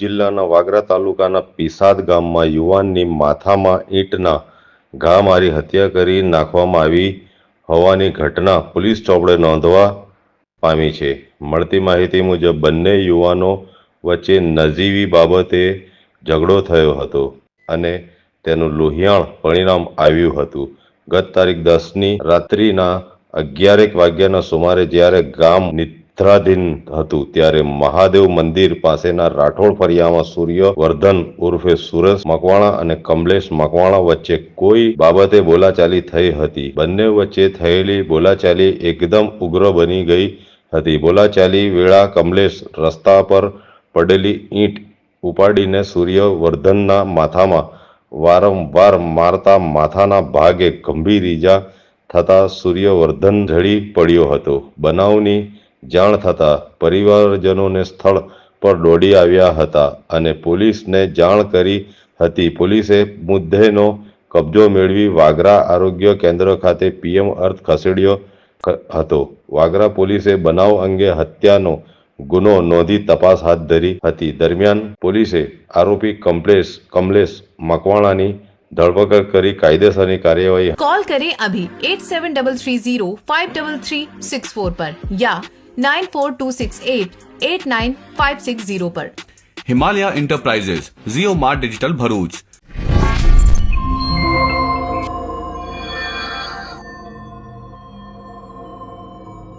જિલ્લાના વાગરા તાલુકાના પીસાદ ગામમાં યુવાનની માથામાં ઈંટના ઘા મારી હત્યા કરી નાખવામાં આવી હોવાની ઘટના પોલીસ ચોપડે નોંધવા પામી છે. મળતી માહિતી મુજબ બંને યુવાનો વચ્ચે નજીવી બાબતે ઝઘડો થયો હતો અને તેનું લોહિયાળ પરિણામ આવ્યું હતું. ગત તારીખ 10ની રાત્રિના 11 વાગ્યાના સુમારે જ્યારે ગામ નિદ્રાધીન હતું ત્યારે મહાદેવ મંદિર પાસેના રાઠોડ ફળિયામાં સૂર્યવર્ધન ઉર્ફે સુરેશ મકવાણા અને કમલેશ મકવાણા વચ્ચે કોઈ બાબતે બોલાચાલી થઈ હતી. બંને વચ્ચે થયેલી બોલાચાલી એકદમ ઉગ્ર બની ગઈ હતી. બોલાચાલી વેળા કમલેશ રસ્તા પર પડેલી ઈંટ ઉપાડીને સૂર્યવર્ધનના માથામાં વારંવાર મારતા માથાના ભાગે ગંભીર ઈજા થતાં સૂર્યવર્ધન ઢળી પડ્યો હતો. બનાવની જાણ થતાં પરિવારજનોને સ્થળ પર દોડી આવ્યા હતા અને પોલીસને જાણ કરી હતી. પોલીસે મુદ્દેનો કબજો મેળવી વાગરા આરોગ્ય કેન્દ્ર ખાતે પીએમ અર્થ ખસેડ્યો હતો. વાગરા પોલીસે બનાવ અંગે હત્યાનો ગુનો નોંધી તપાસ હાથ ધરી હતી. દરમિયાન પોલીસે આરોપી કમલેશ મકવાણાની ધરપકડ કરી કાયદેસરની કાર્યવાહી कॉल करें अभी 8733053364 पर या 9426889560 पर। हिमालय इंटरप्राइजेज, जियो मार्ट डिजिटल भरूच,